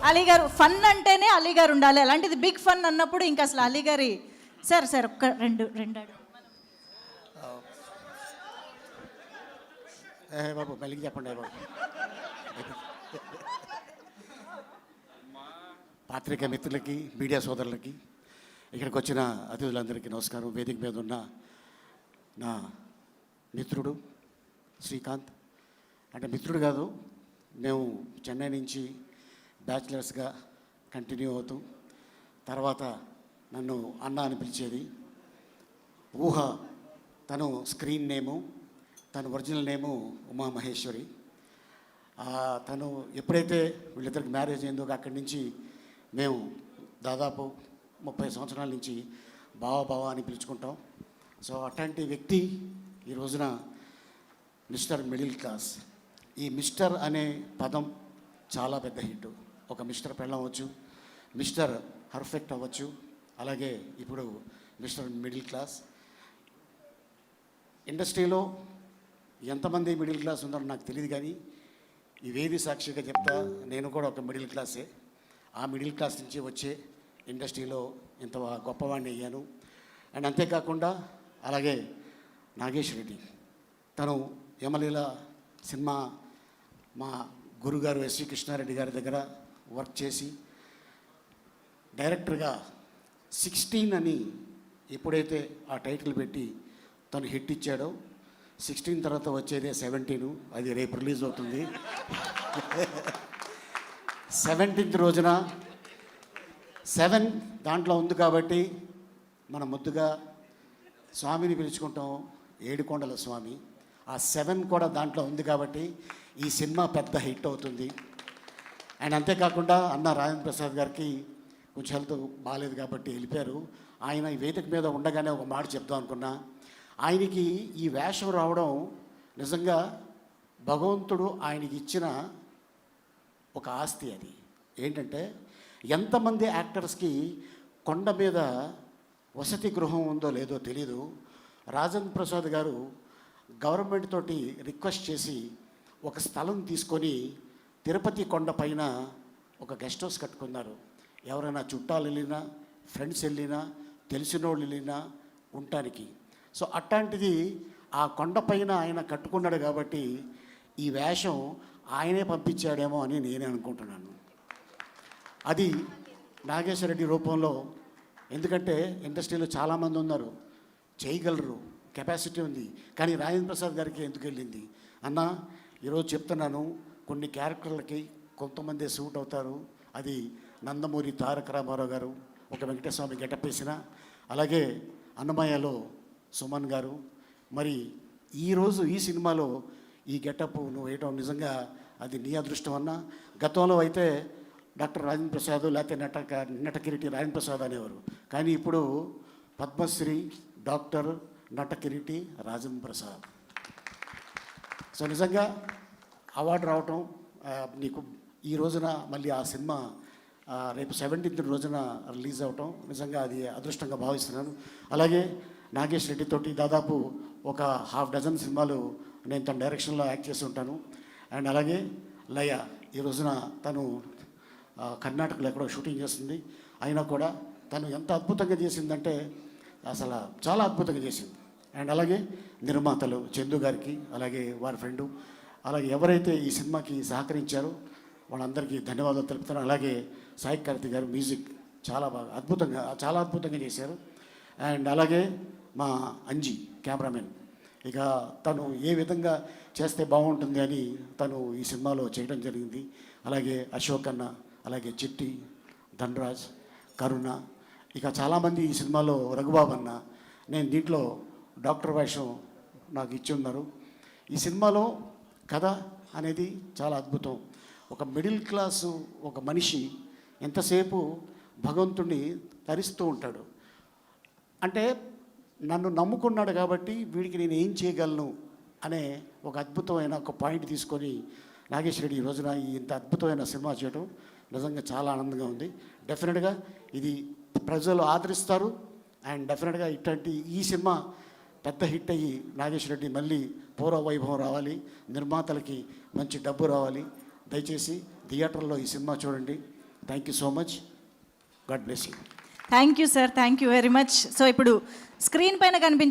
అలీ గారు ఫన్ అంటేనే అలీ గారు ఉండాలి. అలాంటిది బిగ్ ఫన్ అన్నప్పుడు ఇంకా అసలు అలీ గారి సార్ ఒక్క రెండు అడుగు బాబు మళ్ళీ చెప్పండి బాబు. పాత్రిక మిత్రులకి, మీడియా సోదరులకి, ఇక్కడికి వచ్చిన అతిథులందరికీ నమస్కారం. వేదిక మీద ఉన్న నా మిత్రుడు శ్రీకాంత్, అంటే మిత్రుడు కాదు, మేము చెన్నై నుంచి బ్యాచిలర్స్గా కంటిన్యూ అవుతూ తర్వాత నన్ను అన్న అని పిలిచేది. ఊహ తను స్క్రీన్ నేము, తను ఒరిజినల్ నేము ఉమా మహేశ్వరి. తను ఎప్పుడైతే వీళ్ళిద్దరికి మ్యారేజ్ అయిందో అక్కడి నుంచి మేము దాదాపు 30 సంవత్సరాల నుంచి బావ అని పిలుచుకుంటాం. సో అట్లాంటి వ్యక్తి ఈ రోజున మిస్టర్ మిడిల్ క్లాస్. ఈ మిస్టర్ అనే పదం చాలా పెద్ద హిట్. ఒక మిస్టర్ పెళ్ళం అవ్వచ్చు, మిస్టర్ పర్ఫెక్ట్ అవ్వచ్చు, అలాగే ఇప్పుడు మిస్టర్ మిడిల్ క్లాస్. ఇండస్ట్రీలో ఎంతమంది మిడిల్ క్లాస్ ఉన్నారో నాకు తెలియదు, కానీ ఈ వేది సాక్షిగా చెప్తా, నేను కూడా ఒక మిడిల్ క్లాసే. ఆ మిడిల్ క్లాస్ నుంచి వచ్చే ఇండస్ట్రీలో ఇంత గొప్పవాడిని అయ్యాను. అండ్ అంతేకాకుండా అలాగే నాగేష్ రెడ్డి, తను యమలీల సినిమా మా గురుగారు ఎస్వి కృష్ణారెడ్డి గారి దగ్గర వర్క్ చేసి డైరెక్టర్గా 16 అని ఎప్పుడైతే ఆ టైటిల్ పెట్టి తను హిట్ ఇచ్చాడో, 16 తర్వాత వచ్చేదే 17, అది రేపు రిలీజ్ అవుతుంది. 17th రోజున 7 దాంట్లో ఉంది కాబట్టి మనం ముద్దుగా స్వామిని పిలుచుకుంటాం, ఏడుకొండల స్వామి. ఆ 7 కూడా దాంట్లో ఉంది కాబట్టి ఈ సినిమా పెద్ద హిట్ అవుతుంది. అండ్ అంతేకాకుండా అన్న రాజేంద్ర ప్రసాద్ గారికి కొంచెం హెల్త్ బాగాలేదు కాబట్టి వెళ్ళిపోయారు. ఆయన ఈ వేదిక మీద ఉండగానే ఒక మాట చెప్దాం అనుకున్నా. ఆయనకి ఈ వేషం రావడం నిజంగా భగవంతుడు ఆయనకి ఇచ్చిన ఒక ఆస్తి. అది ఏంటంటే, ఎంతమంది యాక్టర్స్కి కొండ మీద వసతి గృహం ఉందో లేదో తెలీదు. రాజేంద్ర ప్రసాద్ గారు గవర్నమెంట్ తోటి రిక్వెస్ట్ చేసి ఒక స్థలం తీసుకొని తిరుపతి కొండ పైన ఒక గెస్ట్ హౌస్ కట్టుకున్నారు. ఎవరైనా చుట్టాలు వెళ్ళినా, ఫ్రెండ్స్ వెళ్ళినా, తెలిసిన వాళ్ళు వెళ్ళినా ఉండటానికి. సో అట్లాంటిది ఆ కొండపైన ఆయన కట్టుకున్నాడు కాబట్టి ఈ వేషం ఆయనే పంపించాడేమో అని నేనే అనుకుంటున్నాను. అది నాగేశ్వరరెడ్డి రూపంలో. ఎందుకంటే ఇండస్ట్రీలో చాలామంది ఉన్నారు, చేయగలరు, కెపాసిటీ ఉంది, కానీ రాజేంద్ర ప్రసాద్ గారికి ఎందుకు వెళ్ళింది అన్న? ఈరోజు చెప్తున్నాను, కొన్ని క్యారెక్టర్లకి కొంతమంది సూట్ అవుతారు. అది నందమూరి తారక రామారావు గారు ఒక వెంకటేశ్వర గెటప్ వేసిన, అలాగే అన్నమయ్యలో సుమన్ గారు. మరి ఈరోజు ఈ సినిమాలో ఈ గెటప్ నువ్వు వేయటం నిజంగా అది నీ అదృష్టం అన్న. గతంలో అయితే డాక్టర్ రాజేంద్ర ప్రసాద్ లేకపోతే నటకిరీటి రాజేంద్ర ప్రసాద్ అనేవారు, కానీ ఇప్పుడు పద్మశ్రీ డాక్టర్ నటకిరీటి రాజేంద్ర ప్రసాద్. సో నిజంగా అవార్డు రావటం నీకు ఈ రోజున మళ్ళీ ఆ సినిమా రేపు 17th రోజున రిలీజ్ అవటం నిజంగా అది అదృష్టంగా భావిస్తున్నాను. అలాగే నాగేష్ రెడ్డితోటి దాదాపు ఒక 6 సినిమాలు నేను తన డైరెక్షన్లో యాక్ట్ చేసి ఉంటాను. అండ్ అలాగే లయ ఈ రోజున తను కర్ణాటకలో ఎక్కడో షూటింగ్ చేస్తుంది. అయినా కూడా తను ఎంత అద్భుతంగా చేసిందంటే అసలు చాలా అద్భుతంగా చేసింది. అండ్ అలాగే నిర్మాతలు చందు గారికి, అలాగే వారి ఫ్రెండు, అలాగే ఎవరైతే ఈ సినిమాకి సహకరించారో వాళ్ళందరికీ ధన్యవాదాలు తెలుపుతాను. అలాగే సాయి కార్తిక్ గారు మ్యూజిక్ చాలా బాగా చాలా అద్భుతంగా చేశారు. అండ్ అలాగే మా అంజీ కెమెరామెన్, ఇక తను ఏ విధంగా చేస్తే బాగుంటుంది అని తను ఈ సినిమాలో చేయడం జరిగింది. అలాగే అశోక్ అన్న, అలాగే చిట్టి, ధనరాజ్, కరుణ, ఇక చాలామంది ఈ సినిమాలో, రఘుబాబు అన్న. నేను దీంట్లో డాక్టర్ వేషం నాకు ఇచ్చి ఉన్నారు. ఈ సినిమాలో కథ అనేది చాలా అద్భుతం. ఒక మిడిల్ క్లాసు ఒక మనిషి ఎంతసేపు భగవంతుడిని తరిస్తూ ఉంటాడు. అంటే నన్ను నమ్ముకున్నాడు కాబట్టి వీడికి నేను ఏం చేయగలను అనే ఒక అద్భుతమైన ఒక పాయింట్ తీసుకొని నాగేశ్వర రెడ్డి ఈ రోజున ఇంత అద్భుతమైన సినిమా చేయడం నిజంగా చాలా ఆనందంగా ఉంది. డెఫినెట్గా ఇది ప్రజలు ఆదరిస్తారు. అండ్ డెఫినెట్గా ఇట్లాంటి ఈ సినిమా పెద్ద హిట్ అయ్యి నాగేశ్వర రెడ్డి మళ్ళీ పూర్వ వైభవం రావాలి, నిర్మాతలకి మంచి డబ్బు రావాలి. దయచేసి థియేటర్లో ఈ సినిమా చూడండి. Thank you so much. God bless you. Thank you sir, thank you very much. So ఇప్పుడు స్క్రీన్ పైన కనిపించే